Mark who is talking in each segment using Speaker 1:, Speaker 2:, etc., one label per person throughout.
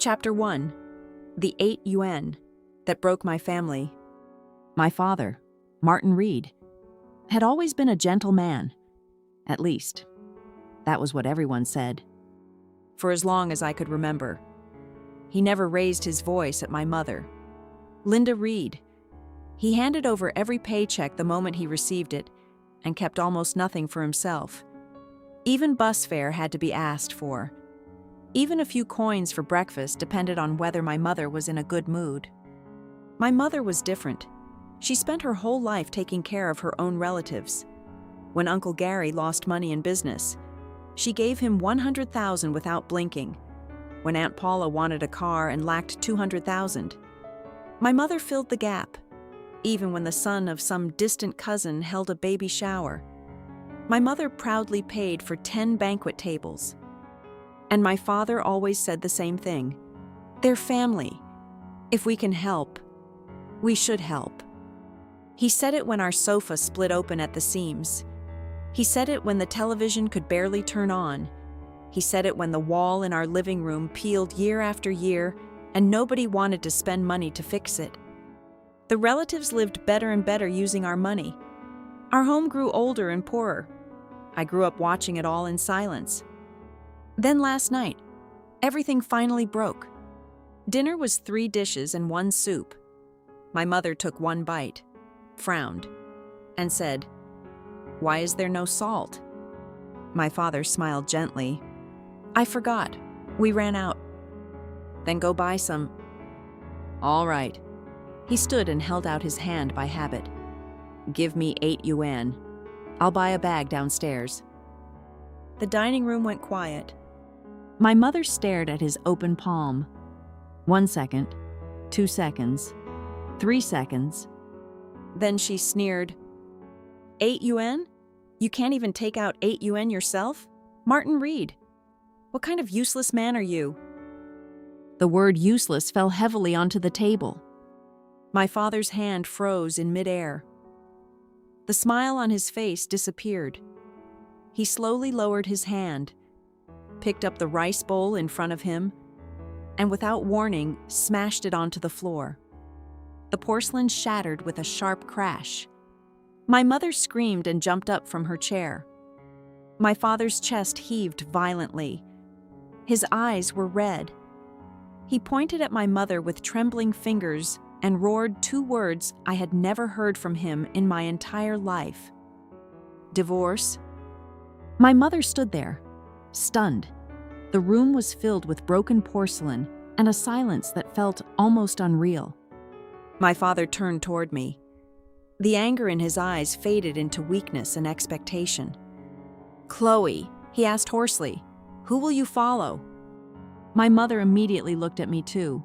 Speaker 1: Chapter 1. The 8 Yuan that broke my family. My father, Martin Reed, had always been a gentle man. At least, that was what everyone said. For as long as I could remember, he never raised his voice at my mother, Linda Reed. He handed over every paycheck the moment he received it and kept almost nothing for himself. Even bus fare had to be asked for. Even a few coins for breakfast depended on whether my mother was in a good mood. My mother was different. She spent her whole life taking care of her own relatives. When Uncle Gary lost money in business, she gave him $100,000 without blinking. When Aunt Paula wanted a car and lacked $200,000, my mother filled the gap. Even when the son of some distant cousin held a baby shower, my mother proudly paid for 10 banquet tables. And my father always said the same thing. They're family. If we can help, we should help. He said it when our sofa split open at the seams. He said it when the television could barely turn on. He said it when the wall in our living room peeled year after year and nobody wanted to spend money to fix it. The relatives lived better and better using our money. Our home grew older and poorer. I grew up watching it all in silence. Then last night, everything finally broke. Dinner was 3 dishes and 1 soup. My mother took 1 bite, frowned, and said, "Why is there no salt?" My father smiled gently. "I forgot. We ran out." "Then go buy some." "All right." He stood and held out his hand by habit. "Give me 8 yuan. I'll buy a bag downstairs." The dining room went quiet. My mother stared at his open palm. 1 second, 2 seconds, 3 seconds. Then she sneered. 8 yuan? You can't even take out 8 yuan yourself? Martin Reed, what kind of useless man are you? The word useless fell heavily onto the table. My father's hand froze in midair. The smile on his face disappeared. He slowly lowered his hand, picked up the rice bowl in front of him, and without warning, smashed it onto the floor. The porcelain shattered with a sharp crash. My mother screamed and jumped up from her chair. My father's chest heaved violently. His eyes were red. He pointed at my mother with trembling fingers and roared 2 words I had never heard from him in my entire life. Divorce. My mother stood there, stunned. The room was filled with broken porcelain and a silence that felt almost unreal. My father turned toward me. The anger in his eyes faded into weakness and expectation. "Chloe," he asked hoarsely, "who will you follow?" My mother immediately looked at me too.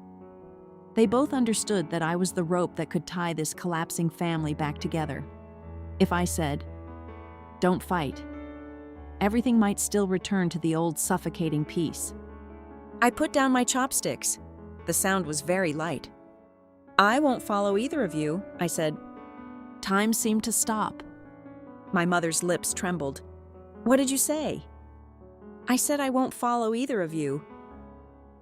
Speaker 1: They both understood that I was the rope that could tie this collapsing family back together. If I said, "Don't fight," everything might still return to the old suffocating peace. I put down my chopsticks. The sound was very light. "I won't follow either of you," I said. Time seemed to stop. My mother's lips trembled. "What did you say?" "I said I won't follow either of you."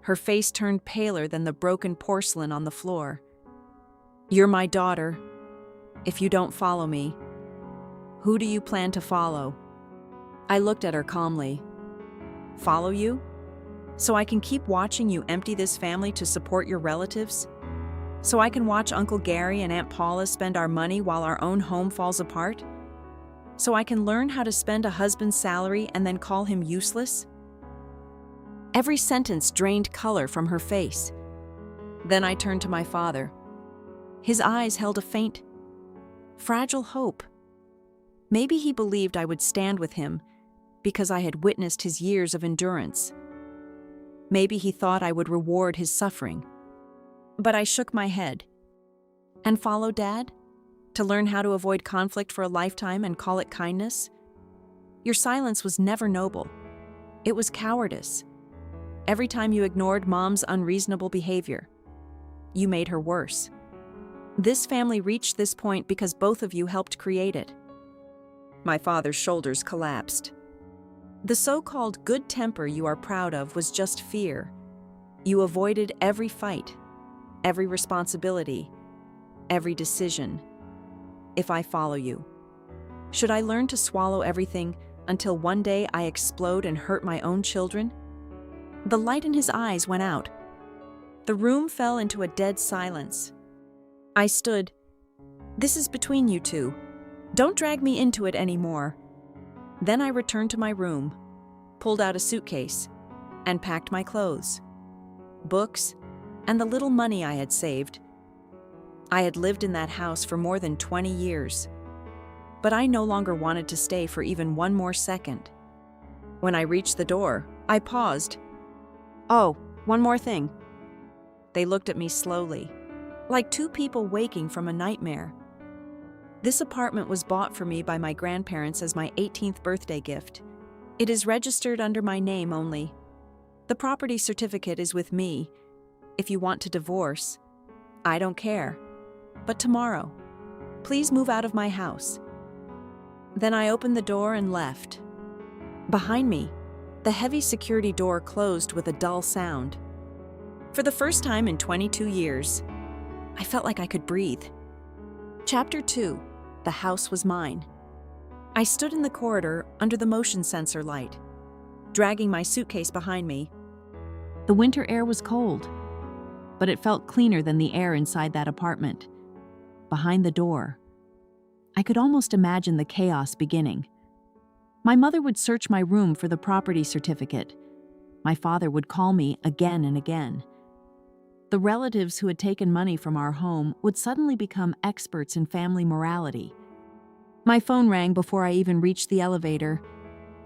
Speaker 1: Her face turned paler than the broken porcelain on the floor. "You're my daughter. If you don't follow me, who do you plan to follow?" I looked at her calmly. "Follow you? So I can keep watching you empty this family to support your relatives? So I can watch Uncle Gary and Aunt Paula spend our money while our own home falls apart? So I can learn how to spend a husband's salary and then call him useless?" Every sentence drained color from her face. Then I turned to my father. His eyes held a faint, fragile hope. Maybe he believed I would stand with him because I had witnessed his years of endurance. Maybe he thought I would reward his suffering. But I shook my head. And follow Dad? To learn how to avoid conflict for a lifetime and call it kindness? Your silence was never noble. It was cowardice. Every time you ignored Mom's unreasonable behavior, you made her worse. This family reached this point because both of you helped create it. My father's shoulders collapsed. The so-called good temper you are proud of was just fear. You avoided every fight, every responsibility, every decision. If I follow you, should I learn to swallow everything until one day I explode and hurt my own children? The light in his eyes went out. The room fell into a dead silence. I stood. This is between you two. Don't drag me into it anymore. Then I returned to my room, pulled out a suitcase, and packed my clothes, books, and the little money I had saved. I had lived in that house for more than 20 years, but I no longer wanted to stay for even one more second. When I reached the door, I paused. Oh, one more thing. They looked at me slowly, like two people waking from a nightmare. This apartment was bought for me by my grandparents as my 18th birthday gift. It is registered under my name only. The property certificate is with me. If you want to divorce, I don't care. But tomorrow, please move out of my house. Then I opened the door and left. Behind me, the heavy security door closed with a dull sound. For the first time in 22 years, I felt like I could breathe. Chapter 2. The house was mine. I stood in the corridor under the motion sensor light, dragging my suitcase behind me. The winter air was cold, but it felt cleaner than the air inside that apartment. Behind the door, I could almost imagine the chaos beginning. My mother would search my room for the property certificate. My father would call me again and again. The relatives who had taken money from our home would suddenly become experts in family morality. My phone rang before I even reached the elevator.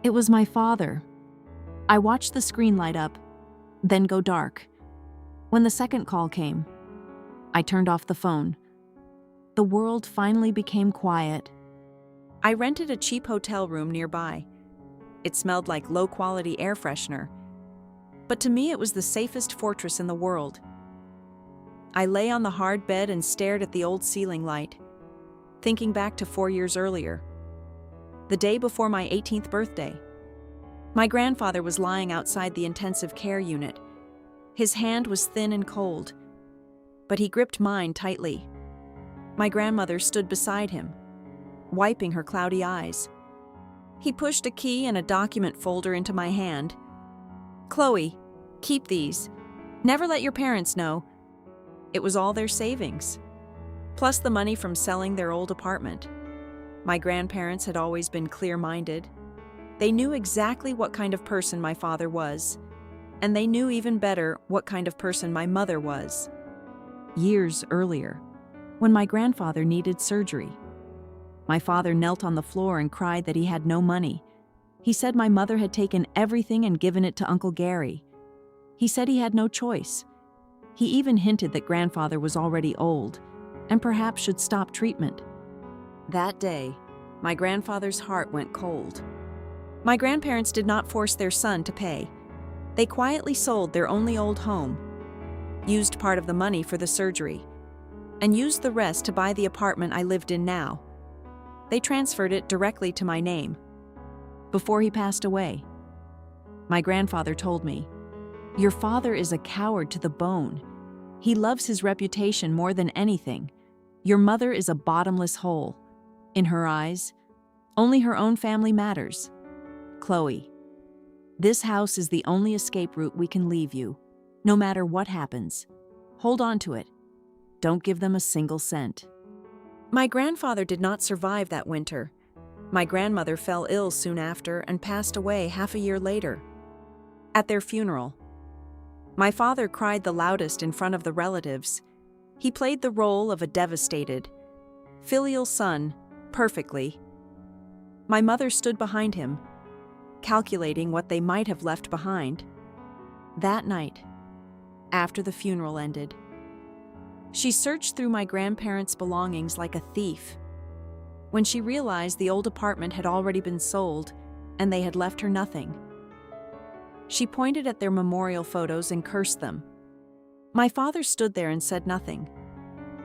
Speaker 1: It was my father. I watched the screen light up, then go dark. When the second call came, I turned off the phone. The world finally became quiet. I rented a cheap hotel room nearby. It smelled like low-quality air freshener, but to me it was the safest fortress in the world. I lay on the hard bed and stared at the old ceiling light, thinking back to 4 years earlier, the day before my 18th birthday. My grandfather was lying outside the intensive care unit. His hand was thin and cold, but he gripped mine tightly. My grandmother stood beside him, wiping her cloudy eyes. He pushed a key and a document folder into my hand. "Chloe, keep these. Never let your parents know." It was all their savings, plus the money from selling their old apartment. My grandparents had always been clear-minded. They knew exactly what kind of person my father was, and they knew even better what kind of person my mother was. Years earlier, when my grandfather needed surgery, my father knelt on the floor and cried that he had no money. He said my mother had taken everything and given it to Uncle Gary. He said he had no choice. He even hinted that grandfather was already old and perhaps should stop treatment. That day, my grandfather's heart went cold. My grandparents did not force their son to pay. They quietly sold their only old home, used part of the money for the surgery, and used the rest to buy the apartment I lived in now. They transferred it directly to my name. Before he passed away, my grandfather told me, "Your father is a coward to the bone. He loves his reputation more than anything. Your mother is a bottomless hole. In her eyes, only her own family matters. Chloe, this house is the only escape route we can leave you, no matter what happens. Hold on to it. Don't give them a single cent." My grandfather did not survive that winter. My grandmother fell ill soon after and passed away half a year later. At their funeral, my father cried the loudest in front of the relatives. He played the role of a devastated, filial son perfectly. My mother stood behind him, calculating what they might have left behind. That night, after the funeral ended, she searched through my grandparents' belongings like a thief. When she realized the old apartment had already been sold and they had left her nothing, she pointed at their memorial photos and cursed them. My father stood there and said nothing.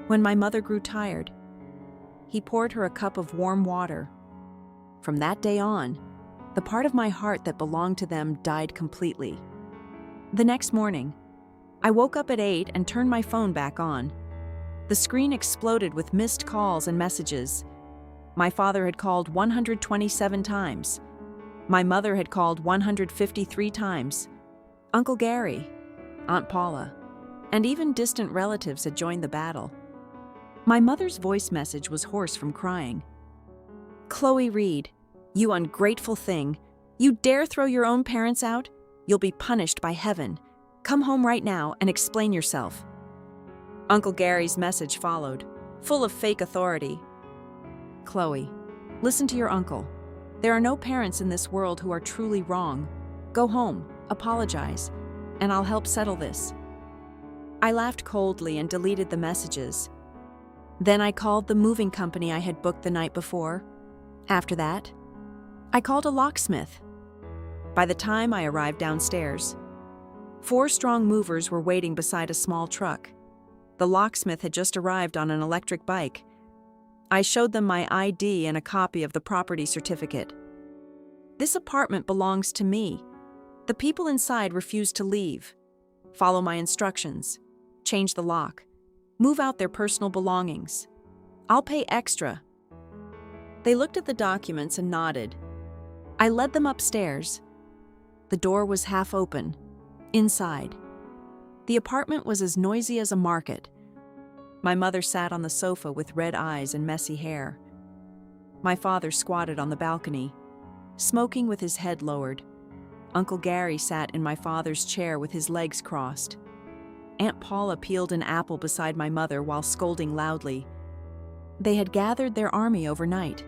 Speaker 1: When my mother grew tired, he poured her a cup of warm water. From that day on, the part of my heart that belonged to them died completely. The next morning, I woke up at 8 and turned my phone back on. The screen exploded with missed calls and messages. My father had called 127 times. My mother had called 153 times. Uncle Gary, Aunt Paula, and even distant relatives had joined the battle. My mother's voice message was hoarse from crying. "Chloe Reed, you ungrateful thing. You dare throw your own parents out? You'll be punished by heaven. Come home right now and explain yourself." Uncle Gary's message followed, full of fake authority. "Chloe, listen to your uncle. There are no parents in this world who are truly wrong. Go home, apologize, and I'll help settle this." I laughed coldly and deleted the messages. Then I called the moving company I had booked the night before. After that, I called a locksmith. By the time I arrived downstairs, 4 strong movers were waiting beside a small truck. The locksmith had just arrived on an electric bike. I showed them my ID and a copy of the property certificate. "This apartment belongs to me. The people inside refuse to leave. Follow my instructions. Change the lock. Move out their personal belongings. I'll pay extra." They looked at the documents and nodded. I led them upstairs. The door was half open. Inside, the apartment was as noisy as a market. My mother sat on the sofa with red eyes and messy hair. My father squatted on the balcony, smoking with his head lowered. Uncle Gary sat in my father's chair with his legs crossed. Aunt Paula peeled an apple beside my mother while scolding loudly. They had gathered their army overnight.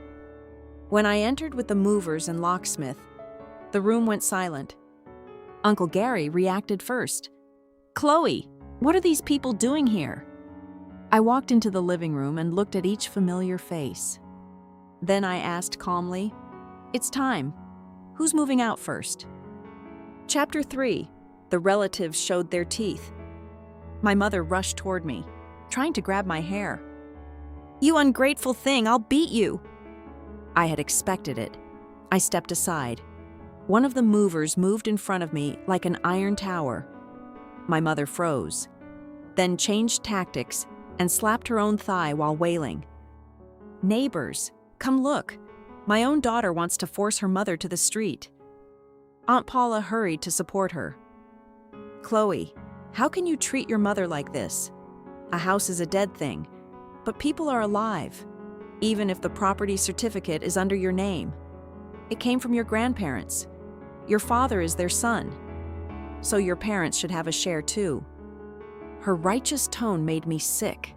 Speaker 1: When I entered with the movers and locksmith, the room went silent. Uncle Gary reacted first. "Chloe, what are these people doing here?" I walked into the living room and looked at each familiar face. Then I asked calmly, "It's time. Who's moving out first?" Chapter 3. The relatives showed their teeth. My mother rushed toward me, trying to grab my hair. "You ungrateful thing, I'll beat you!" I had expected it. I stepped aside. One of the movers moved in front of me like an iron tower. My mother froze, then changed tactics and slapped her own thigh while wailing. "Neighbors, come look. My own daughter wants to force her mother to the street." Aunt Paula hurried to support her. "Chloe, how can you treat your mother like this? A house is a dead thing, but people are alive, even if the property certificate is under your name. It came from your grandparents. Your father is their son, so your parents should have a share too." Her righteous tone made me sick.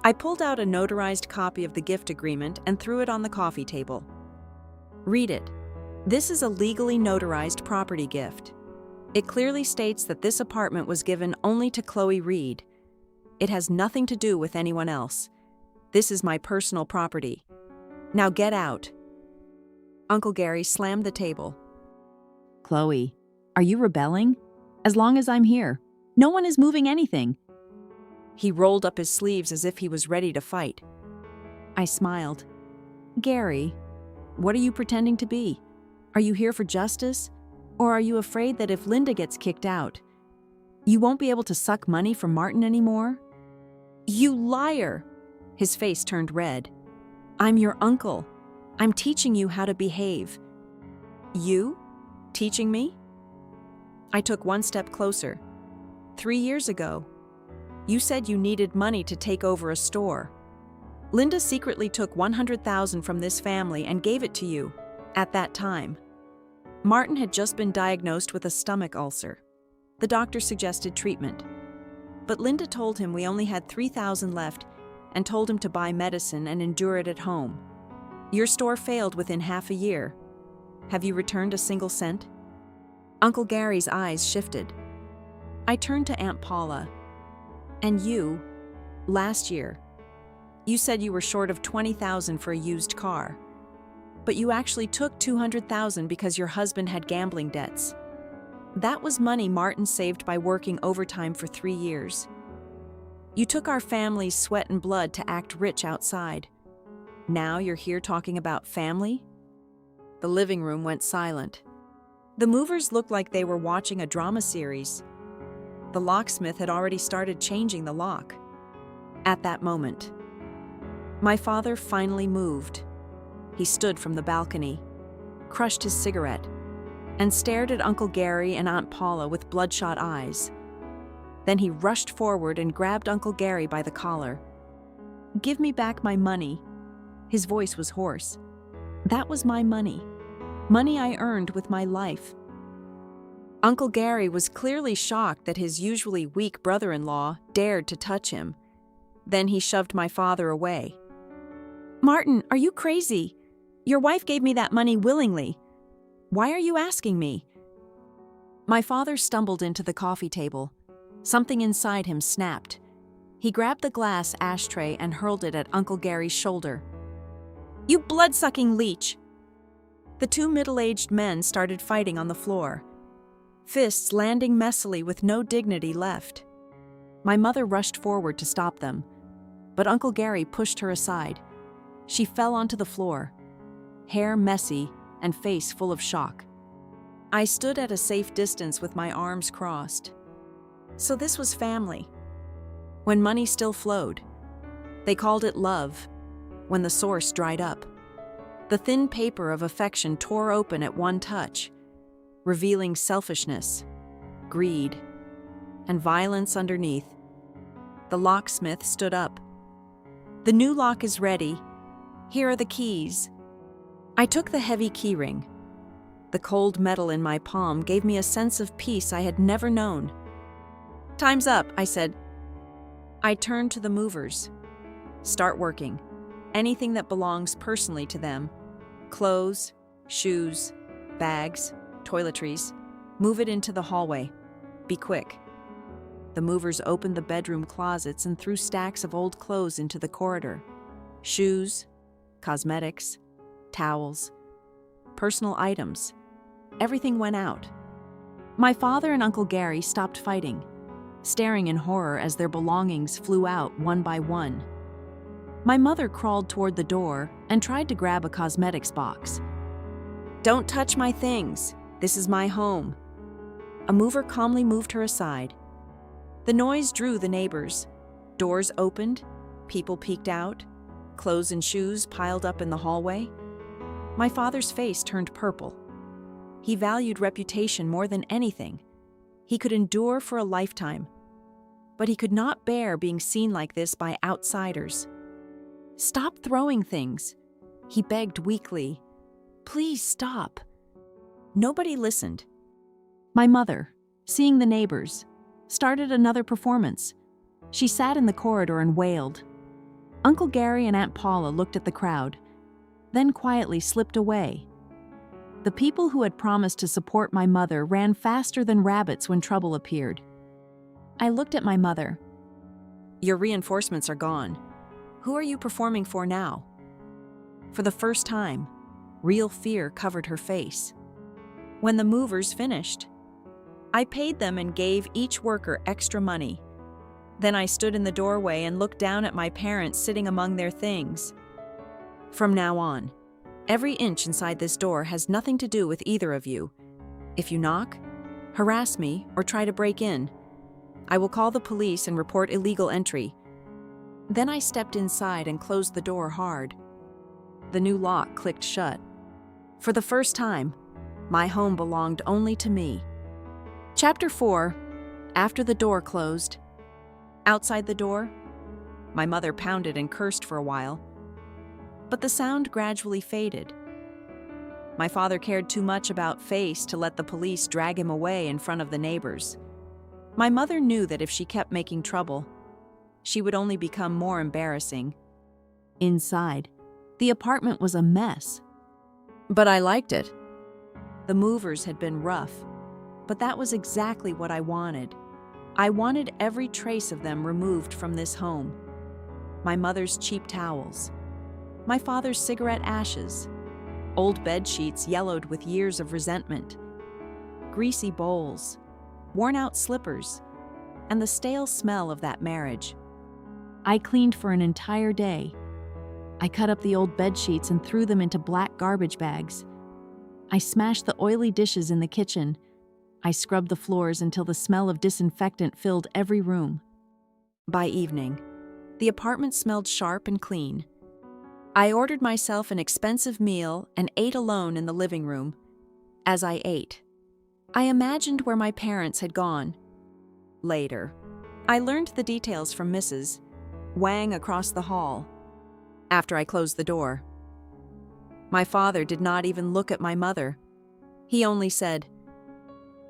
Speaker 1: I pulled out a notarized copy of the gift agreement and threw it on the coffee table. "Read it. This is a legally notarized property gift. It clearly states that this apartment was given only to Chloe Reed. It has nothing to do with anyone else. This is my personal property. Now get out." Uncle Gary slammed the table. "Chloe, are you rebelling? As long as I'm here, no one is moving anything." He rolled up his sleeves as if he was ready to fight. I smiled. "Gary, what are you pretending to be? Are you here for justice? Or are you afraid that if Linda gets kicked out, you won't be able to suck money from Martin anymore?" "You liar!" His face turned red. "I'm your uncle. I'm teaching you how to behave." "You? Teaching me?" I took one step closer. 3 years ago, you said you needed money to take over a store. Linda secretly took $100,000 from this family and gave it to you at that time. Martin had just been diagnosed with a stomach ulcer. The doctor suggested treatment. But Linda told him we only had $3,000 left and told him to buy medicine and endure it at home. Your store failed within half a year. Have you returned a single cent?" Uncle Gary's eyes shifted. I turned to Aunt Paula. "And you, last year, you said you were short of $20,000 for a used car. But you actually took $200,000 because your husband had gambling debts. That was money Martin saved by working overtime for 3 years. You took our family's sweat and blood to act rich outside. Now you're here talking about family?" The living room went silent. The movers looked like they were watching a drama series. The locksmith had already started changing the lock. At that moment, my father finally moved. He stood from the balcony, crushed his cigarette, and stared at Uncle Gary and Aunt Paula with bloodshot eyes. Then he rushed forward and grabbed Uncle Gary by the collar. "Give me back my money." His voice was hoarse. "That was my money. Money I earned with my life." Uncle Gary was clearly shocked that his usually weak brother-in-law dared to touch him. Then he shoved my father away. "Martin, are you crazy? Your wife gave me that money willingly. Why are you asking me?" My father stumbled into the coffee table. Something inside him snapped. He grabbed the glass ashtray and hurled it at Uncle Gary's shoulder. "You blood-sucking leech!" The two middle-aged men started fighting on the floor, fists landing messily with no dignity left. My mother rushed forward to stop them, but Uncle Gary pushed her aside. She fell onto the floor, hair messy and face full of shock. I stood at a safe distance with my arms crossed. So this was family. When money still flowed. They called it love, when the source dried up. The thin paper of affection tore open at one touch, revealing selfishness, greed, and violence underneath. The locksmith stood up. "The new lock is ready. Here are the keys." I took the heavy keyring. The cold metal in my palm gave me a sense of peace I had never known. "Time's up," I said. I turned to the movers. "Start working. Anything that belongs personally to them. Clothes, shoes, bags, toiletries. Move it into the hallway. Be quick." The movers opened the bedroom closets and threw stacks of old clothes into the corridor. Shoes, cosmetics, towels, personal items. Everything went out. My father and Uncle Gary stopped fighting, staring in horror as their belongings flew out one by one. My mother crawled toward the door and tried to grab a cosmetics box. "Don't touch my things. This is my home." A mover calmly moved her aside. The noise drew the neighbors. Doors opened, people peeked out, clothes and shoes piled up in the hallway. My father's face turned purple. He valued reputation more than anything. He could endure for a lifetime, but he could not bear being seen like this by outsiders. "Stop throwing things," he begged weakly. "Please stop." Nobody listened. My mother, seeing the neighbors, started another performance. She sat in the corridor and wailed. Uncle Gary and Aunt Paula looked at the crowd, then quietly slipped away. The people who had promised to support my mother ran faster than rabbits when trouble appeared. I looked at my mother. "Your reinforcements are gone. Who are you performing for now?" For the first time, real fear covered her face. When the movers finished, I paid them and gave each worker extra money. Then I stood in the doorway and looked down at my parents sitting among their things. "From now on, every inch inside this door has nothing to do with either of you. If you knock, harass me, or try to break in, I will call the police and report illegal entry." Then I stepped inside and closed the door hard. The new lock clicked shut. For the first time, my home belonged only to me. Chapter 4. After the door closed. Outside the door, my mother pounded and cursed for a while, but the sound gradually faded. My father cared too much about face to let the police drag him away in front of the neighbors. My mother knew that if she kept making trouble, she would only become more embarrassing. Inside, the apartment was a mess. But I liked it. The movers had been rough, but that was exactly what I wanted. I wanted every trace of them removed from this home. My mother's cheap towels, my father's cigarette ashes, old bed sheets yellowed with years of resentment, greasy bowls, worn-out slippers, and the stale smell of that marriage. I cleaned for an entire day. I cut up the old bed sheets and threw them into black garbage bags. I smashed the oily dishes in the kitchen, I scrubbed the floors until the smell of disinfectant filled every room. By evening, the apartment smelled sharp and clean. I ordered myself an expensive meal and ate alone in the living room. As I ate, I imagined where my parents had gone. Later, I learned the details from Mrs. Wang across the hall. After I closed the door, my father did not even look at my mother. He only said,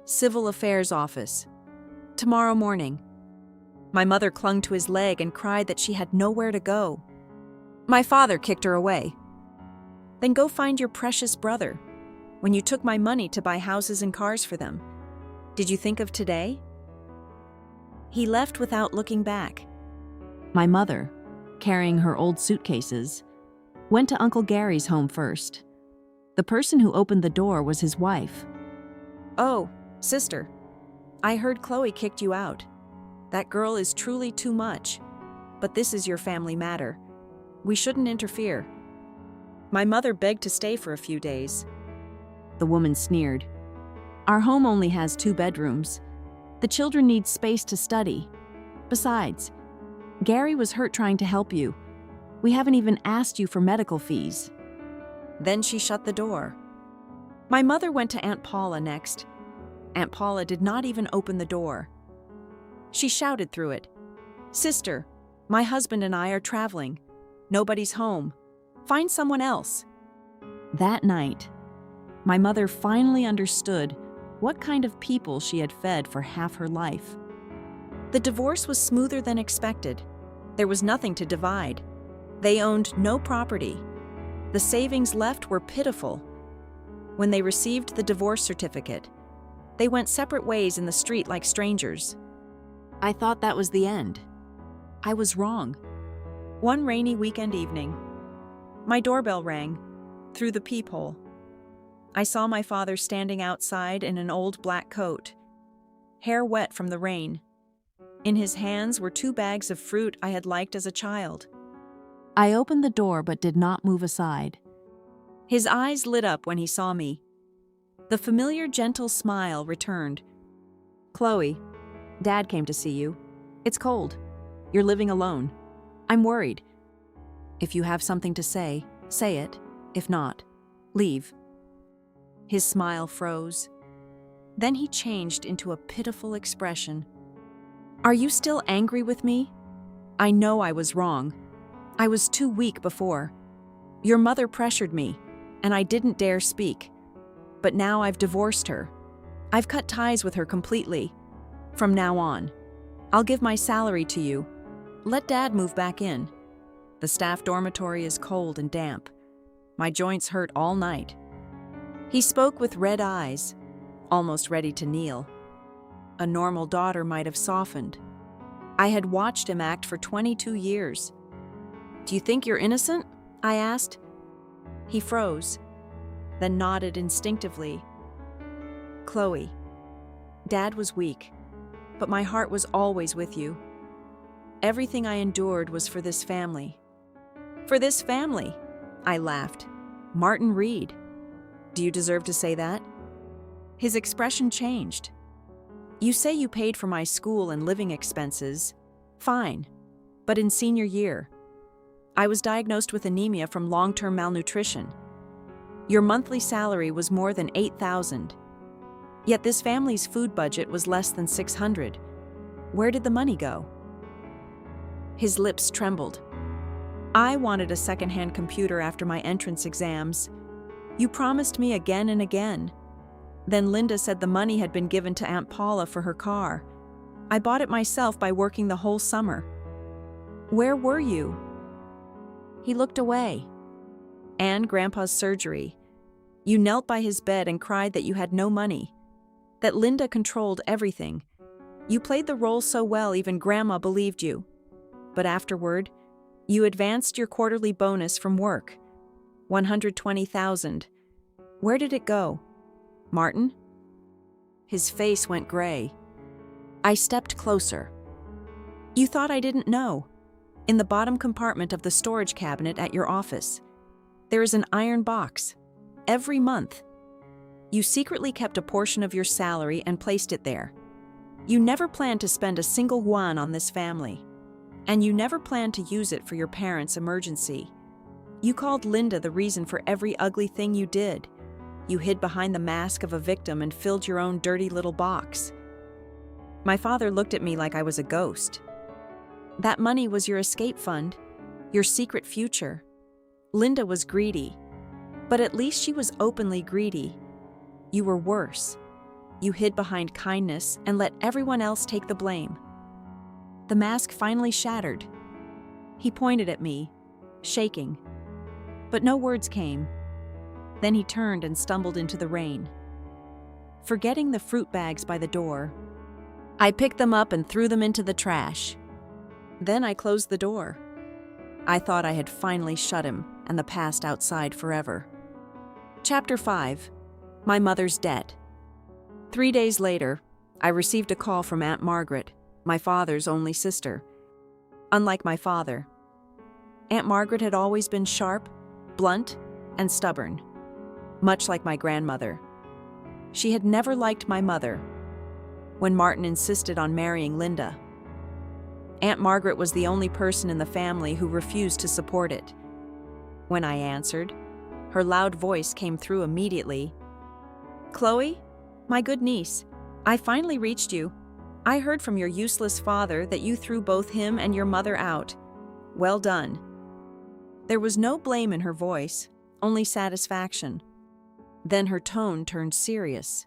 Speaker 1: "Civil Affairs Office. Tomorrow morning." My mother clung to his leg and cried that she had nowhere to go. My father kicked her away. "Then go find your precious brother. When you took my money to buy houses and cars for them, did you think of today?" He left without looking back. My mother, carrying her old suitcases, went to Uncle Gary's home first. The person who opened the door was his wife. "Oh, sister, I heard Chloe kicked you out. That girl is truly too much, but this is your family matter. We shouldn't interfere." My mother begged to stay for a few days. The woman sneered. "Our home only has 2 bedrooms. The children need space to study. Besides, Gary was hurt trying to help you. We haven't even asked you for medical fees." Then she shut the door. My mother went to Aunt Paula next. Aunt Paula did not even open the door. She shouted through it, "Sister, my husband and I are traveling. Nobody's home. Find someone else." That night, my mother finally understood what kind of people she had fed for half her life. The divorce was smoother than expected. There was nothing to divide. They owned no property. The savings left were pitiful. When they received the divorce certificate, they went separate ways in the street like strangers. I thought that was the end. I was wrong. One rainy weekend evening, my doorbell rang through the peephole. I saw my father standing outside in an old black coat, hair wet from the rain. In his hands were 2 bags of fruit I had liked as a child. I opened the door but did not move aside. His eyes lit up when he saw me. The familiar gentle smile returned. "Chloe, Dad came to see you. It's cold. You're living alone. I'm worried. If you have something to say it. If not, leave." His smile froze. Then he changed into a pitiful expression. "Are you still angry with me? I know I was wrong. I was too weak before. Your mother pressured me, and I didn't dare speak. But now I've divorced her. I've cut ties with her completely. From now on, I'll give my salary to you. Let Dad move back in. The staff dormitory is cold and damp. My joints hurt all night." He spoke with red eyes, almost ready to kneel. A normal daughter might have softened. I had watched him act for 22 years. "Do you think you're innocent?" I asked. He froze, then nodded instinctively. "Chloe, Dad was weak, but my heart was always with you. Everything I endured was for this family." "For this family?" I laughed. "Martin Reed. Do you deserve to say that?" His expression changed. "You say you paid for my school and living expenses. Fine. But in senior year, I was diagnosed with anemia from long-term malnutrition. Your monthly salary was more than $8,000. Yet this family's food budget was less than $600. Where did the money go?" His lips trembled. "I wanted a second-hand computer after my entrance exams. You promised me again and again. Then Linda said the money had been given to Aunt Paula for her car. I bought it myself by working the whole summer. Where were you?" He looked away. "And Grandpa's surgery. You knelt by his bed and cried that you had no money, that Linda controlled everything. You played the role so well even Grandma believed you. But afterward, you advanced your quarterly bonus from work. $120,000. Where did it go? Martin?" His face went gray. I stepped closer. "You thought I didn't know. In the bottom compartment of the storage cabinet at your office, there is an iron box. Every month. You secretly kept a portion of your salary and placed it there. You never planned to spend a single yuan on this family. And you never planned to use it for your parents' emergency. You called Linda the reason for every ugly thing you did. You hid behind the mask of a victim and filled your own dirty little box. My father looked at me like I was a ghost. That money was your escape fund, your secret future. Linda was greedy, but at least she was openly greedy. You were worse. You hid behind kindness and let everyone else take the blame. The mask finally shattered. He pointed at me, shaking. But no words came. Then he turned and stumbled into the rain. Forgetting the fruit bags by the door, I picked them up and threw them into the trash. Then I closed the door. I thought I had finally shut him and the past outside forever. Chapter 5. My Mother's Debt. 3 days later, I received a call from Aunt Margaret, my father's only sister. Unlike my father, Aunt Margaret had always been sharp, blunt, and stubborn, much like my grandmother. She had never liked my mother. When Martin insisted on marrying Linda, Aunt Margaret was the only person in the family who refused to support it. When I answered, her loud voice came through immediately. "Chloe, my good niece, I finally reached you. I heard from your useless father that you threw both him and your mother out. Well done." There was no blame in her voice, only satisfaction. Then her tone turned serious.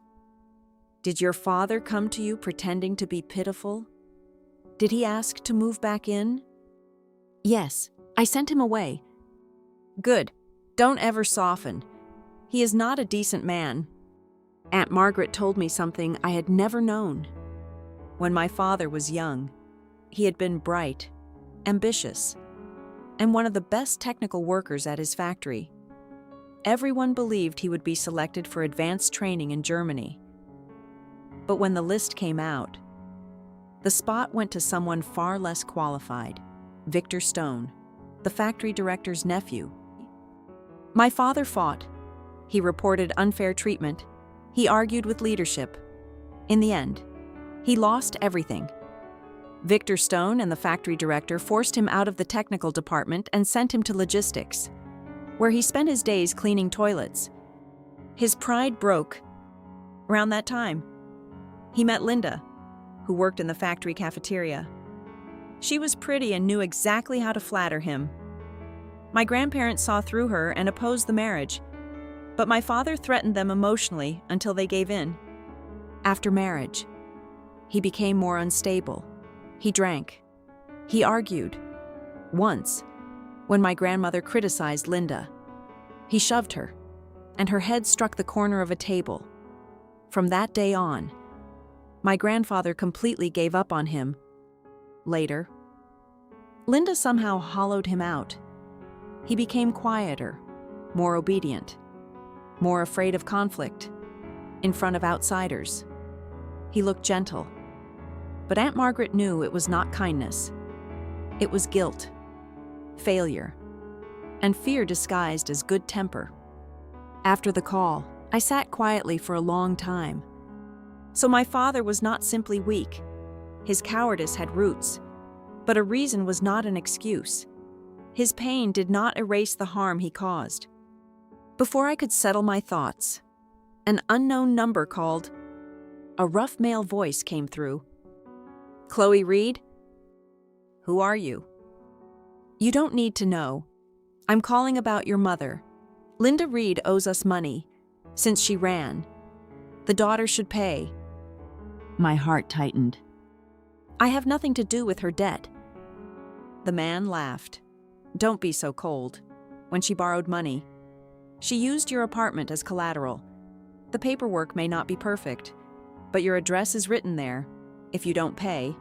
Speaker 1: "Did your father come to you pretending to be pitiful? Did he ask to move back in?" "Yes, I sent him away." "Good. Don't ever soften. He is not a decent man." Aunt Margaret told me something I had never known. When my father was young, he had been bright, ambitious, and one of the best technical workers at his factory. Everyone believed he would be selected for advanced training in Germany. But when the list came out, the spot went to someone far less qualified, Victor Stone, the factory director's nephew. My father fought. He reported unfair treatment. He argued with leadership. In the end, he lost everything. Victor Stone and the factory director forced him out of the technical department and sent him to logistics, where he spent his days cleaning toilets. His pride broke. Around that time, he met Linda, who worked in the factory cafeteria. She was pretty and knew exactly how to flatter him. My grandparents saw through her and opposed the marriage, but my father threatened them emotionally until they gave in. After marriage, he became more unstable. He drank. He argued. Once, when my grandmother criticized Linda, he shoved her, and her head struck the corner of a table. From that day on, my grandfather completely gave up on him. Later, Linda somehow hollowed him out. He became quieter, more obedient, more afraid of conflict in front of outsiders. He looked gentle, but Aunt Margaret knew it was not kindness. It was guilt, failure, and fear disguised as good temper. After the call, I sat quietly for a long time. So my father was not simply weak. His cowardice had roots, but a reason was not an excuse. His pain did not erase the harm he caused. Before I could settle my thoughts, an unknown number called. A rough male voice came through. "Chloe Reed? Who are you?" "You don't need to know. I'm calling about your mother. Linda Reed owes us money. Since she ran, the daughter should pay." My heart tightened. "I have nothing to do with her debt." The man laughed. "Don't be so cold. When she borrowed money, she used your apartment as collateral. The paperwork may not be perfect, but your address is written there. If you don't pay,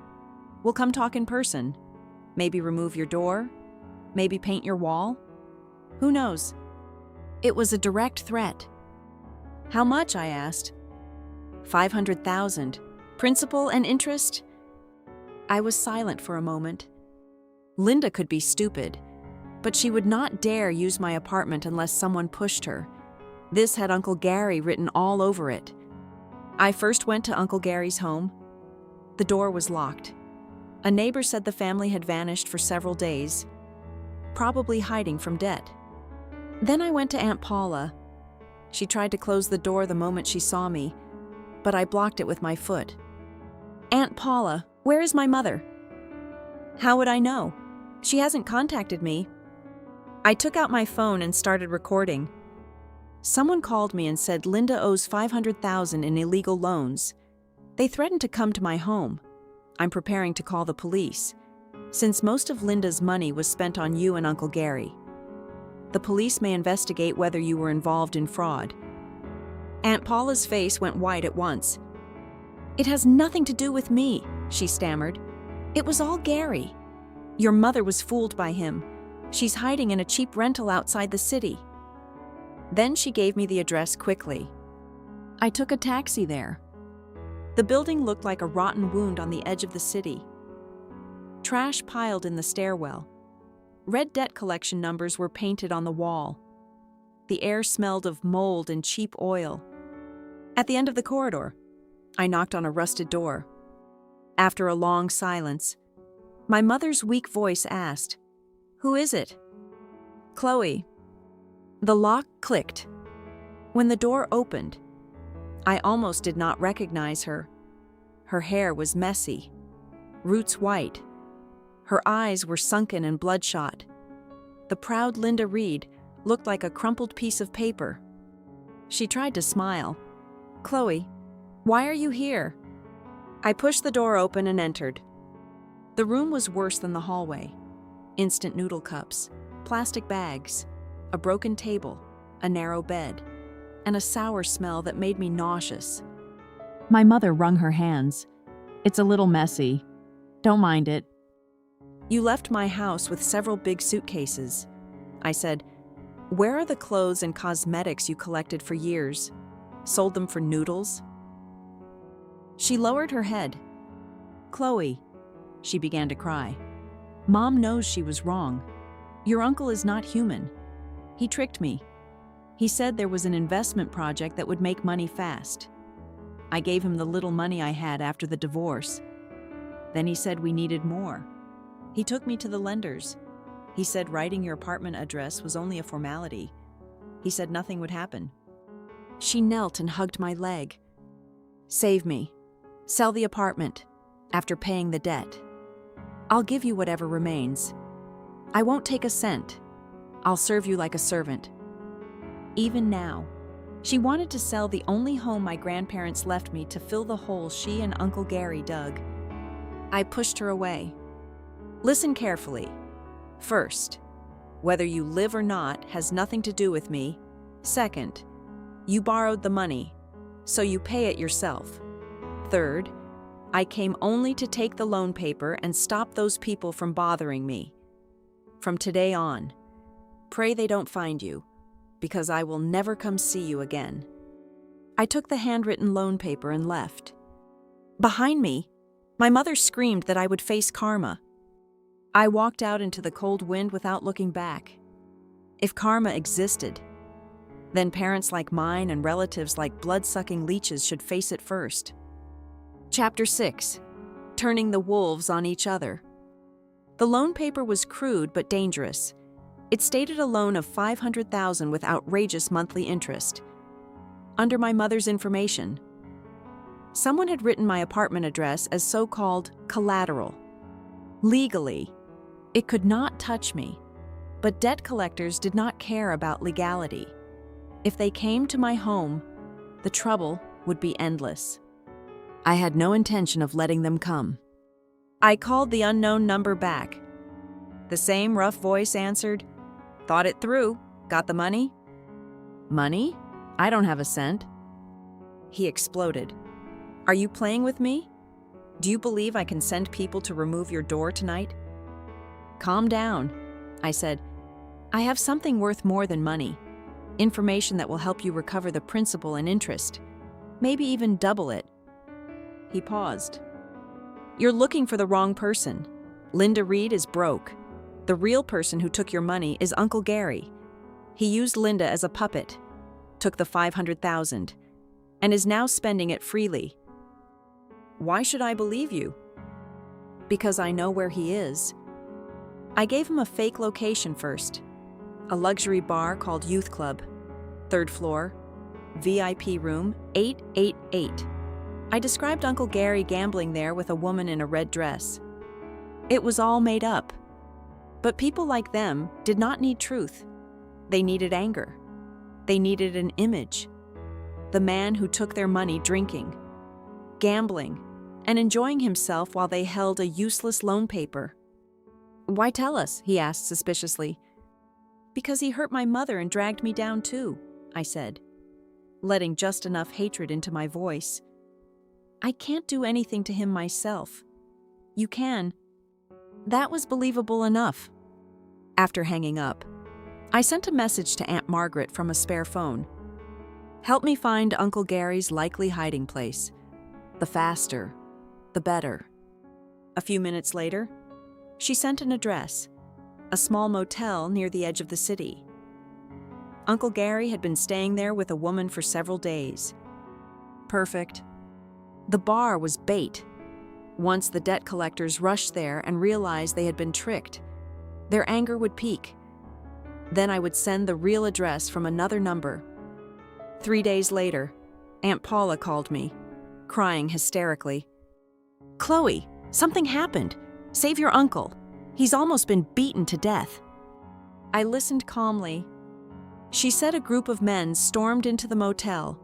Speaker 1: we'll come talk in person. Maybe remove your door, maybe paint your wall. Who knows?" It was a direct threat. "How much?" I asked. 500,000, principal and interest." I was silent for a moment. Linda could be stupid, but she would not dare use my apartment unless someone pushed her. This had Uncle Gary written all over it. I first went to Uncle Gary's home. The door was locked. A neighbor said the family had vanished for several days, probably hiding from debt. Then I went to Aunt Paula. She tried to close the door the moment she saw me, but I blocked it with my foot. "Aunt Paula, where is my mother?" "How would I know? She hasn't contacted me." I took out my phone and started recording. Someone called me and said Linda owes $500,000 in illegal loans. They threatened to come to my home. I'm preparing to call the police, since most of Linda's money was spent on you and Uncle Gary. The police may investigate whether you were involved in fraud. Aunt Paula's face went white at once. "It has nothing to do with me," she stammered. "It was all Gary. Your mother was fooled by him. She's hiding in a cheap rental outside the city." Then she gave me the address quickly. I took a taxi there. The building looked like a rotten wound on the edge of the city. Trash piled in the stairwell. Red debt collection numbers were painted on the wall. The air smelled of mold and cheap oil. At the end of the corridor, I knocked on a rusted door. After a long silence, my mother's weak voice asked, "Who is it?" "Chloe." The lock clicked. When the door opened, I almost did not recognize her. Her hair was messy, roots white. Her eyes were sunken and bloodshot. The proud Linda Reed looked like a crumpled piece of paper. She tried to smile. "Chloe, why are you here?" I pushed the door open and entered. The room was worse than the hallway. Instant noodle cups, plastic bags, a broken table, a narrow bed, and a sour smell that made me nauseous. My mother wrung her hands. "It's a little messy. Don't mind it." "You left my house with several big suitcases." I said, "Where are the clothes and cosmetics you collected for years? Sold them for noodles?" She lowered her head. "Chloe," she began to cry. "Mom knows she was wrong. Your uncle is not human. He tricked me. He said there was an investment project that would make money fast. I gave him the little money I had after the divorce. Then he said we needed more. He took me to the lenders. He said writing your apartment address was only a formality. He said nothing would happen." She knelt and hugged my leg. "Save me. Sell the apartment after paying the debt. I'll give you whatever remains. I won't take a cent. I'll serve you like a servant." Even now, she wanted to sell the only home my grandparents left me to fill the hole she and Uncle Gary dug. I pushed her away. "Listen carefully. First, whether you live or not has nothing to do with me. Second, you borrowed the money, so you pay it yourself. Third, I came only to take the loan paper and stop those people from bothering me. From today on, pray they don't find you, because I will never come see you again." I took the handwritten loan paper and left. Behind me, my mother screamed that I would face karma. I walked out into the cold wind without looking back. If karma existed, then parents like mine and relatives like blood-sucking leeches should face it first. Chapter 6. Turning the wolves on each other. The loan paper was crude but dangerous. It stated a loan of $500,000 with outrageous monthly interest. Under my mother's information, someone had written my apartment address as so-called collateral. Legally, it could not touch me, but debt collectors did not care about legality. If they came to my home, the trouble would be endless. I had no intention of letting them come. I called the unknown number back. The same rough voice answered, "Thought it through. Got the money?" "Money? I don't have a cent." He exploded. "Are you playing with me? Do you believe I can send people to remove your door tonight?" "Calm down," I said. "I have something worth more than money. Information that will help you recover the principal and interest. Maybe even double it." He paused. "You're looking for the wrong person. Linda Reed is broke. The real person who took your money is Uncle Gary. He used Linda as a puppet. took the $500,000, and is now spending it freely. Why should I believe you? Because I know where he is. I gave him a fake location first, a luxury bar called Youth Club, 3rd floor, VIP room 888. I described Uncle Gary gambling there with a woman in a red dress. It was all made up. But people like them did not need truth. They needed anger. They needed an image. The man who took their money drinking, gambling, and enjoying himself while they held a useless loan paper. Why tell us? He asked suspiciously. Because he hurt my mother and dragged me down too, I said, letting just enough hatred into my voice. I can't do anything to him myself. You can. That was believable enough. After hanging up, I sent a message to Aunt Margaret from a spare phone. Help me find Uncle Gary's likely hiding place. The faster, the better. A few minutes later, she sent an address, a small motel near the edge of the city. Uncle Gary had been staying there with a woman for several days. Perfect. The bar was bait. Once the debt collectors rushed there and realized they had been tricked, their anger would peak. Then I would send the real address from another number. 3 days later, Aunt Paula called me, crying hysterically. Chloe, something happened. Save your uncle. He's almost been beaten to death. I listened calmly. She said a group of men stormed into the motel,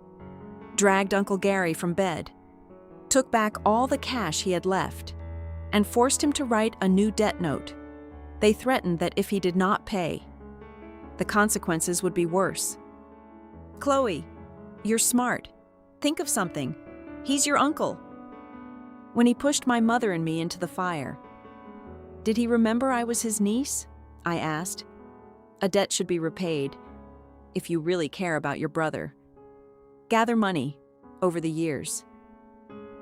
Speaker 1: dragged Uncle Gary from bed, took back all the cash he had left, and forced him to write a new debt note. They threatened that if he did not pay, the consequences would be worse. Chloe, you're smart. Think of something. He's your uncle. When he pushed my mother and me into the fire, did he remember I was his niece? I asked. A debt should be repaid, if you really care about your brother. Gather money over the years.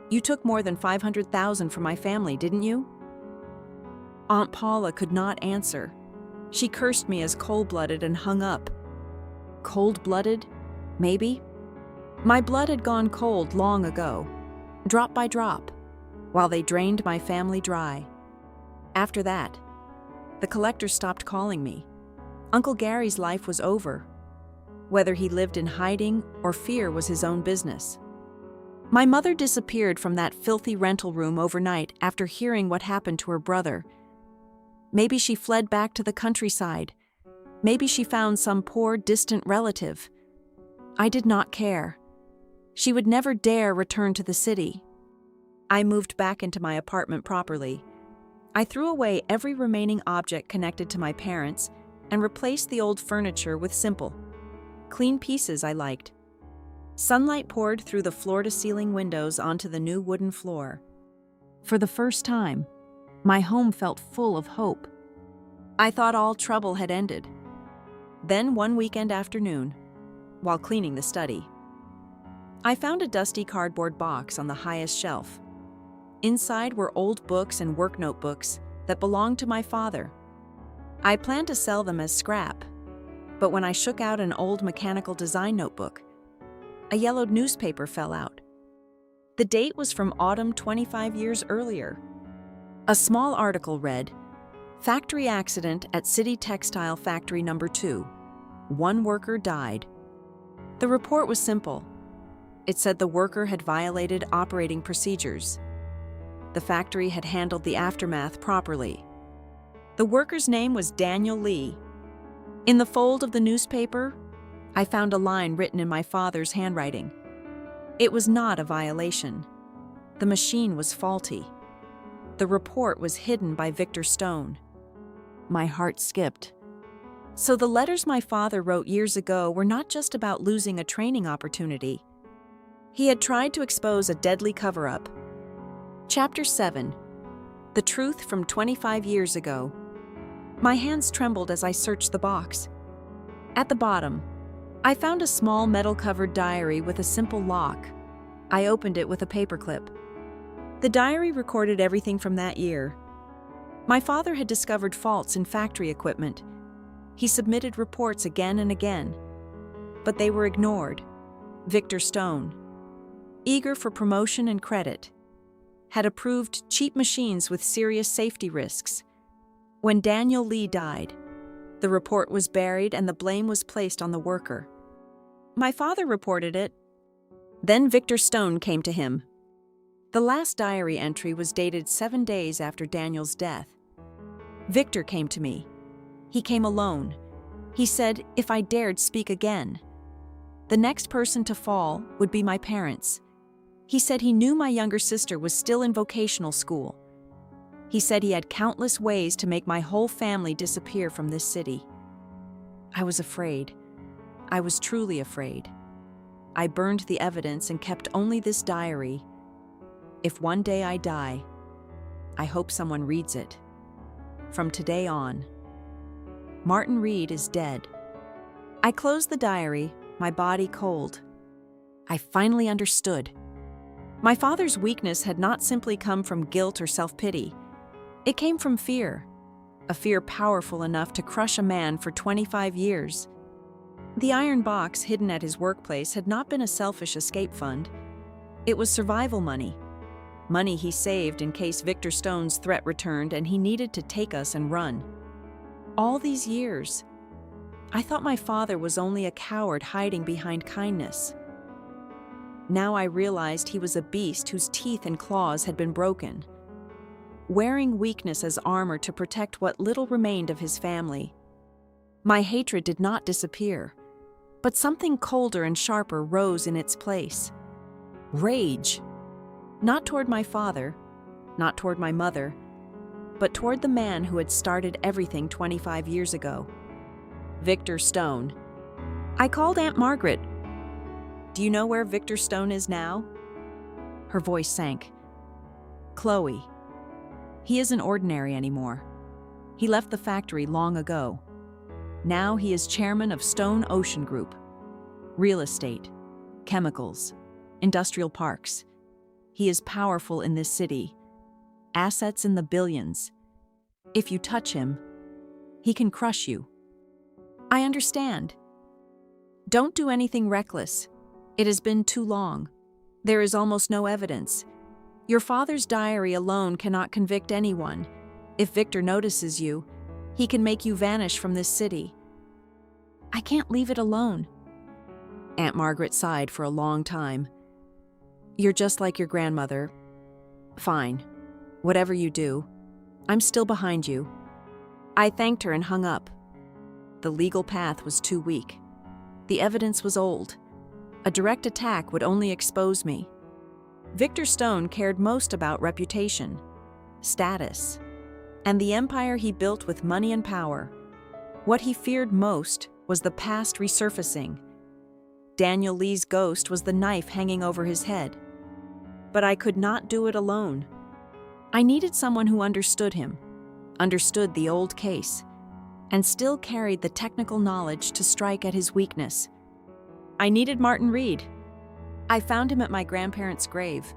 Speaker 1: You took more than $500,000 from my family, didn't you? Aunt Paula could not answer. She cursed me as cold-blooded and hung up. Cold-blooded? Maybe. My blood had gone cold long ago, drop by drop, while they drained my family dry. After that, the collectors stopped calling me. Uncle Gary's life was over. Whether he lived in hiding or fear was his own business. My mother disappeared from that filthy rental room overnight after hearing what happened to her brother. Maybe she fled back to the countryside. Maybe she found some poor, distant relative. I did not care. She would never dare return to the city. I moved back into my apartment properly. I threw away every remaining object connected to my parents and replaced the old furniture with simple, clean pieces I liked. Sunlight poured through the floor-to-ceiling windows onto the new wooden floor. For the first time, my home felt full of hope. I thought all trouble had ended. Then one weekend afternoon, while cleaning the study, I found a dusty cardboard box on the highest shelf. Inside were old books and work notebooks that belonged to my father. I planned to sell them as scrap, but when I shook out an old mechanical design notebook, a yellowed newspaper fell out. The date was from autumn 25 years earlier. A small article read, "Factory accident at City Textile Factory No. 2. One worker died." The report was simple. It said the worker had violated operating procedures. The factory had handled the aftermath properly. The worker's name was Daniel Lee. In the fold of the newspaper, I found a line written in my father's handwriting. It was not a violation. The machine was faulty. The report was hidden by Victor Stone. My heart skipped. So the letters my father wrote years ago were not just about losing a training opportunity. He had tried to expose a deadly cover-up. Chapter 7. The Truth from 25 years ago. My hands trembled as I searched the box. At the bottom, I found a small metal-covered diary with a simple lock. I opened it with a paperclip. The diary recorded everything from that year. My father had discovered faults in factory equipment. He submitted reports again and again. But they were ignored. Victor Stone, eager for promotion and credit, had approved cheap machines with serious safety risks. When Daniel Lee died, the report was buried and the blame was placed on the worker. My father reported it. Then Victor Stone came to him. The last diary entry was dated 7 days after Daniel's death. Victor came to me. He came alone. He said if I dared speak again, the next person to fall would be my parents. He said he knew my younger sister was still in vocational school. He said he had countless ways to make my whole family disappear from this city. I was afraid. I was truly afraid. I burned the evidence and kept only this diary. If one day I die, I hope someone reads it. From today on, Martin Reed is dead. I closed the diary, my body cold. I finally understood. My father's weakness had not simply come from guilt or self-pity. It came from fear, a fear powerful enough to crush a man for 25 years. The iron box hidden at his workplace had not been a selfish escape fund. It was survival money. Money he saved in case Victor Stone's threat returned and he needed to take us and run. All these years, I thought my father was only a coward hiding behind kindness. Now I realized he was a beast whose teeth and claws had been broken, wearing weakness as armor to protect what little remained of his family. My hatred did not disappear, but something colder and sharper rose in its place. Rage. Not toward my father, not toward my mother, but toward the man who had started everything 25 years ago. Victor Stone. I called Aunt Margaret. Do you know where Victor Stone is now? Her voice sank. Chloe. He isn't ordinary anymore. He left the factory long ago. Now he is chairman of Stone Ocean Group. Real estate, chemicals, industrial parks. He is powerful in this city. Assets in the billions. If you touch him, he can crush you. I understand. Don't do anything reckless. It has been too long. There is almost no evidence. Your father's diary alone cannot convict anyone. If Victor notices you, he can make you vanish from this city. I can't leave it alone. Aunt Margaret sighed for a long time. You're just like your grandmother. Fine. Whatever you do, I'm still behind you. I thanked her and hung up. The legal path was too weak. The evidence was old. A direct attack would only expose me. Victor Stone cared most about reputation, status, and the empire he built with money and power. What he feared most was the past resurfacing. Daniel Lee's ghost was the knife hanging over his head. But I could not do it alone. I needed someone who understood him, understood the old case, and still carried the technical knowledge to strike at his weakness. I needed Martin Reed. I found him at my grandparents' grave.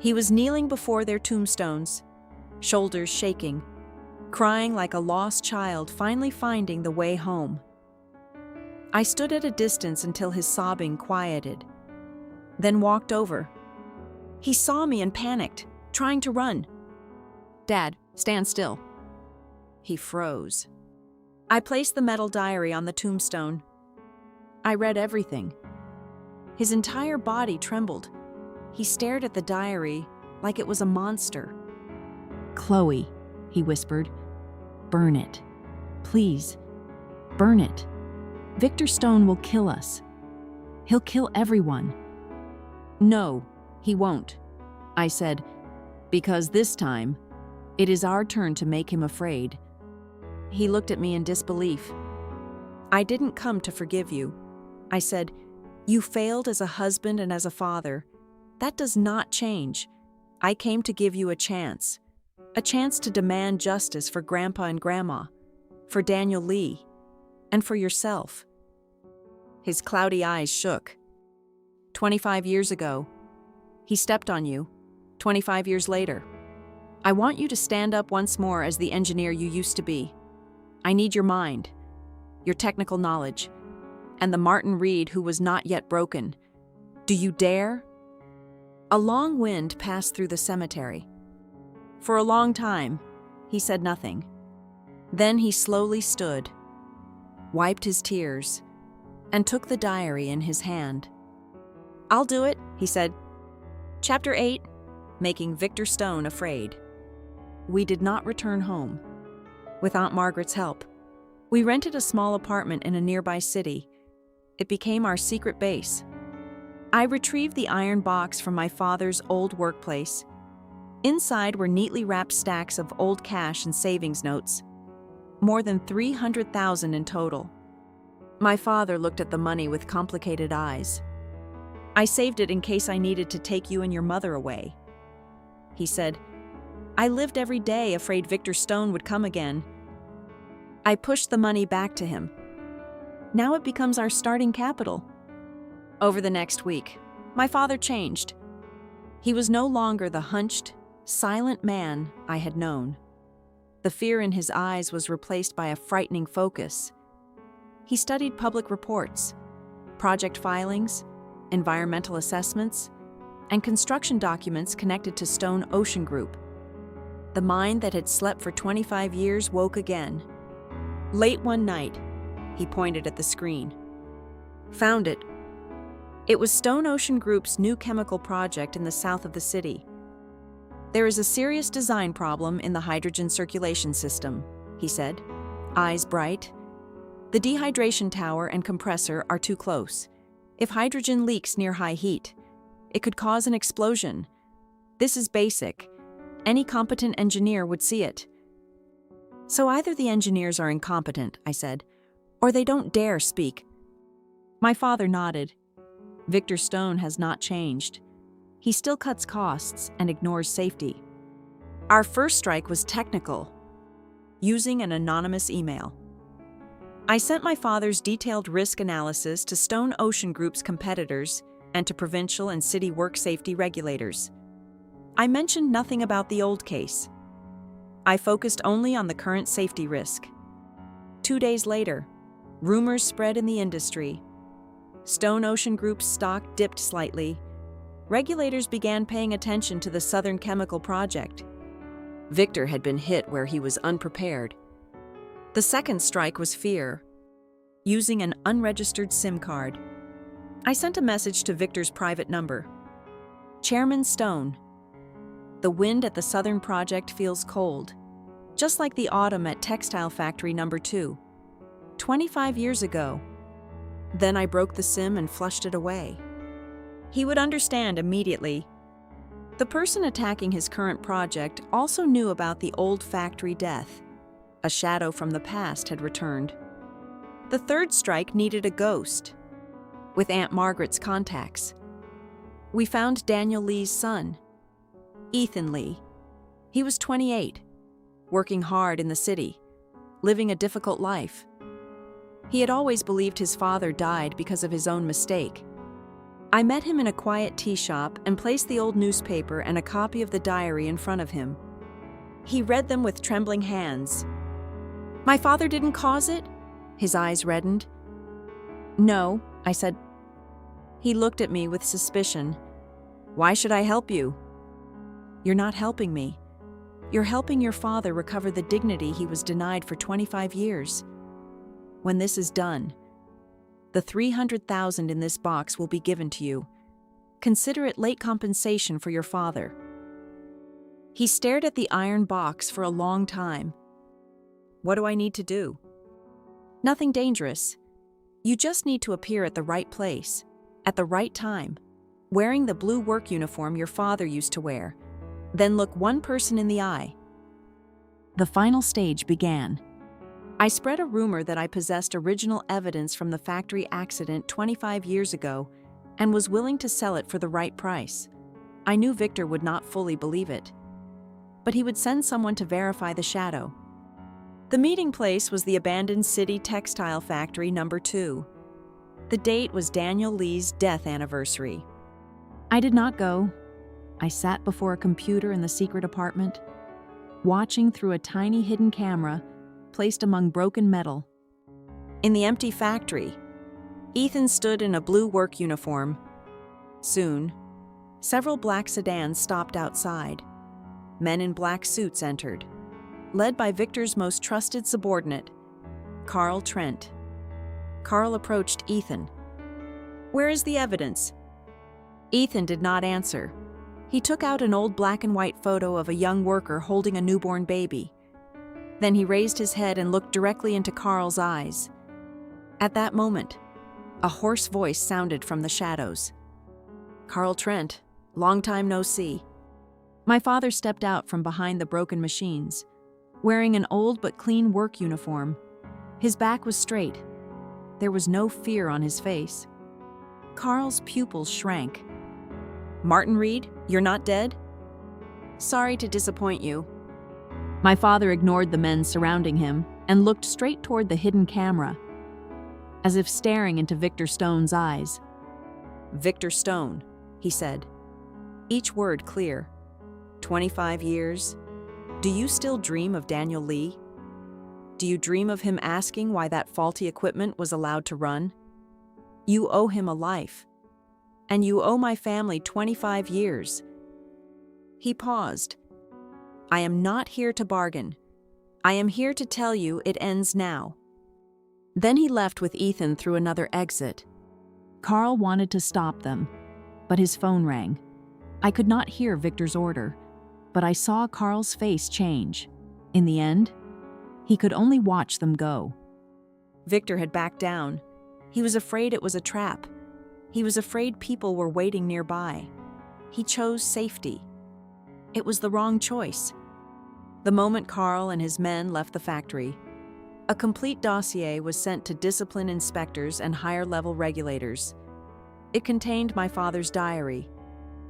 Speaker 1: He was kneeling before their tombstones, shoulders shaking, crying like a lost child finally finding the way home. I stood at a distance until his sobbing quieted, then walked over. He saw me and panicked, trying to run. Dad, stand still. He froze. I placed the metal diary on the tombstone. I read everything. His entire body trembled. He stared at the diary like it was a monster. Chloe, he whispered, burn it. Please, burn it. Victor Stone will kill us. He'll kill everyone. No, he won't, I said, because this time, it is our turn to make him afraid. He looked at me in disbelief. I didn't come to forgive you. I said, you failed as a husband and as a father. That does not change. I came to give you a chance to demand justice for Grandpa and Grandma, for Daniel Lee, and for yourself. His cloudy eyes shook. 25 years ago, he stepped on you. 25 years later, I want you to stand up once more as the engineer you used to be. I need your mind, your technical knowledge. and the Martin Reed who was not yet broken. Do you dare? A long wind passed through the cemetery. For a long time, he said nothing. Then he slowly stood, wiped his tears, and took the diary in his hand. I'll do it, he said. Chapter 8, Making Victor Stone Afraid. We did not return home. With Aunt Margaret's help, we rented a small apartment in a nearby city. It became our secret base. I retrieved the iron box from my father's old workplace. Inside were neatly wrapped stacks of old cash and savings notes, more than $300,000 in total. My father looked at the money with complicated eyes. I saved it in case I needed to take you and your mother away. He said, I lived every day afraid Victor Stone would come again. I pushed the money back to him. Now it becomes our starting capital. Over the next week, my father changed. He was no longer the hunched, silent man I had known. The fear in his eyes was replaced by a frightening focus. He studied public reports, project filings, environmental assessments, and construction documents connected to Stone Ocean Group. The mind that had slept for 25 years woke again. Late one night, he pointed at the screen. Found it. It was Stone Ocean Group's new chemical project in the south of the city. There is a serious design problem in the hydrogen circulation system, he said, eyes bright. The dehydration tower and compressor are too close. If hydrogen leaks near high heat, it could cause an explosion. This is basic. Any competent engineer would see it. So either the engineers are incompetent, I said, or they don't dare speak. My father nodded. Victor Stone has not changed. He still cuts costs and ignores safety. Our first strike was technical, using an anonymous email. I sent my father's detailed risk analysis to Stone Ocean Group's competitors and to provincial and city work safety regulators. I mentioned nothing about the old case. I focused only on the current safety risk. 2 days later, rumors spread in the industry. Stone Ocean Group's stock dipped slightly. Regulators began paying attention to the Southern Chemical Project. Victor had been hit where he was unprepared. The second strike was fear, using an unregistered SIM card. I sent a message to Victor's private number. Chairman Stone, the wind at the Southern Project feels cold, just like the autumn at Textile Factory number 2, 25 years ago. Then I broke the SIM and flushed it away. He would understand immediately. The person attacking his current project also knew about the old factory death. A shadow from the past had returned. The third strike needed a ghost, with Aunt Margaret's contacts. We found Daniel Lee's son, Ethan Lee. He was 28, working hard in the city, living a difficult life. He had always believed his father died because of his own mistake. I met him in a quiet tea shop and placed the old newspaper and a copy of the diary in front of him. He read them with trembling hands. My father didn't cause it? His eyes reddened. No, I said. He looked at me with suspicion. Why should I help you? You're not helping me. You're helping your father recover the dignity he was denied for 25 years. When this is done, the $300,000 in this box will be given to you. Consider it late compensation for your father. He stared at the iron box for a long time. What do I need to do? Nothing dangerous. You just need to appear at the right place, at the right time, wearing the blue work uniform your father used to wear. Then look one person in the eye. The final stage began. I spread a rumor that I possessed original evidence from the factory accident 25 years ago and was willing to sell it for the right price. I knew Victor would not fully believe it, but he would send someone to verify the shadow. The meeting place was the abandoned city textile factory number 2. The date was Daniel Lee's death anniversary. I did not go. I sat before a computer in the secret apartment, watching through a tiny hidden camera placed among broken metal. In the empty factory, Ethan stood in a blue work uniform. Soon, several black sedans stopped outside. Men in black suits entered, led by Victor's most trusted subordinate, Carl Trent. Carl approached Ethan. "Where is the evidence?" Ethan did not answer. He took out an old black and white photo of a young worker holding a newborn baby. Then he raised his head and looked directly into Carl's eyes. At that moment, a hoarse voice sounded from the shadows. "Carl Trent, long time no see." My father stepped out from behind the broken machines, wearing an old but clean work uniform. His back was straight. There was no fear on his face. Carl's pupils shrank. "Martin Reed, you're not dead?" "Sorry to disappoint you." My father ignored the men surrounding him and looked straight toward the hidden camera, as if staring into Victor Stone's eyes. "Victor Stone," he said, each word clear. 25 years. Do you still dream of Daniel Lee? Do you dream of him asking why that faulty equipment was allowed to run? You owe him a life. And you owe my family 25 years. He paused. "I am not here to bargain. I am here to tell you it ends now." Then he left with Ethan through another exit. Carl wanted to stop them, but his phone rang. I could not hear Victor's order, but I saw Carl's face change. In the end, he could only watch them go. Victor had backed down. He was afraid it was a trap. He was afraid people were waiting nearby. He chose safety. It was the wrong choice. The moment Carl and his men left the factory, a complete dossier was sent to discipline inspectors and higher-level regulators. It contained my father's diary,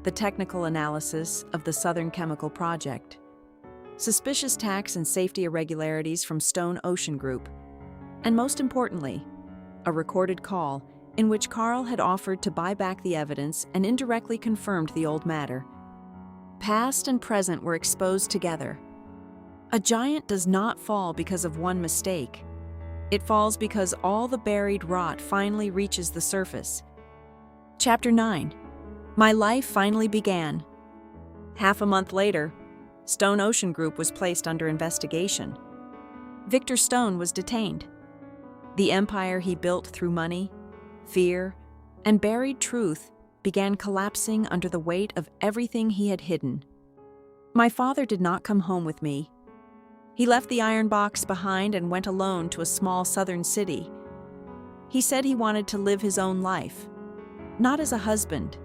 Speaker 1: the technical analysis of the Southern Chemical Project, suspicious tax and safety irregularities from Stone Ocean Group, and most importantly, a recorded call in which Carl had offered to buy back the evidence and indirectly confirmed the old matter. Past and present were exposed together. A giant does not fall because of one mistake. It falls because all the buried rot finally reaches the surface. Chapter 9. My life finally began. Half a month later, Stone Ocean Group was placed under investigation. Victor Stone was detained. The empire he built through money, fear, and buried truth began collapsing under the weight of everything he had hidden. My father did not come home with me. He left the iron box behind and went alone to a small southern city. He said he wanted to live his own life, not as a husband,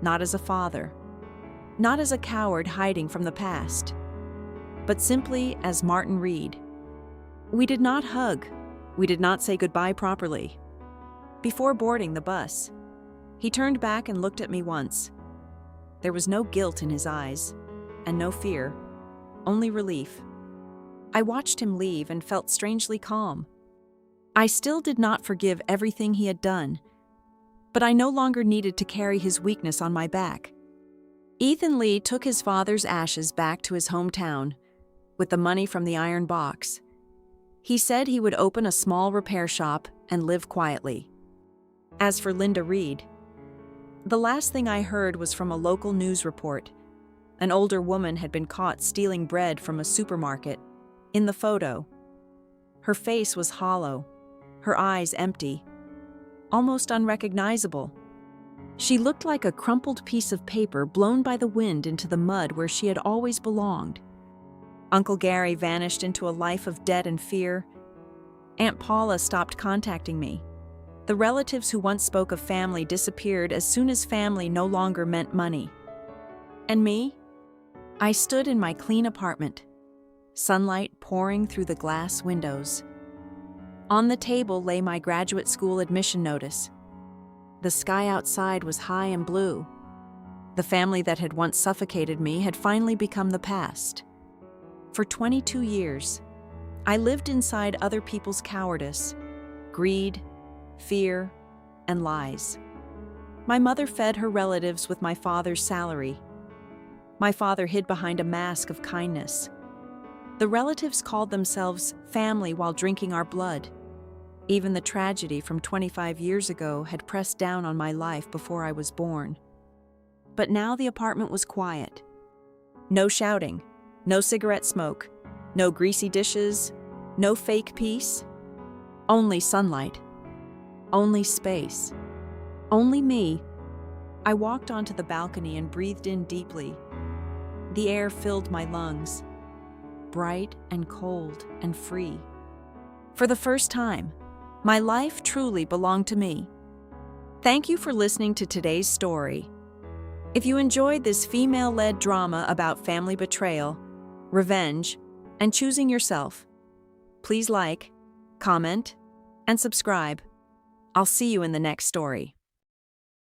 Speaker 1: not as a father, not as a coward hiding from the past, but simply as Martin Reed. We did not hug. We did not say goodbye properly. Before boarding the bus, he turned back and looked at me once. There was no guilt in his eyes, and no fear, only relief. I watched him leave and felt strangely calm. I still did not forgive everything he had done, but I no longer needed to carry his weakness on my back. Ethan Lee took his father's ashes back to his hometown with the money from the iron box. He said he would open a small repair shop and live quietly. As for Linda Reed, the last thing I heard was from a local news report. An older woman had been caught stealing bread from a supermarket. In the photo, her face was hollow, her eyes empty, almost unrecognizable. She looked like a crumpled piece of paper blown by the wind into the mud where she had always belonged. Uncle Gary vanished into a life of debt and fear. Aunt Paula stopped contacting me. The relatives who once spoke of family disappeared as soon as family no longer meant money. And me? I stood in my clean apartment, sunlight pouring through the glass windows. On the table lay my graduate school admission notice. The sky outside was high and blue. The family that had once suffocated me had finally become the past. For 22 years, I lived inside other people's cowardice, greed, fear, and lies. My mother fed her relatives with my father's salary. My father hid behind a mask of kindness. The relatives called themselves family while drinking our blood. Even the tragedy from 25 years ago had pressed down on my life before I was born. But now the apartment was quiet. No shouting, no cigarette smoke, no greasy dishes, no fake peace. Only sunlight. Only space. Only me. I walked onto the balcony and breathed in deeply. The air filled my lungs, bright and cold and free. For the first time, my life truly belonged to me. Thank you for listening to today's story. If you enjoyed this female-led drama about family betrayal, revenge, and choosing yourself, please like, comment, and subscribe. I'll see you in the next story.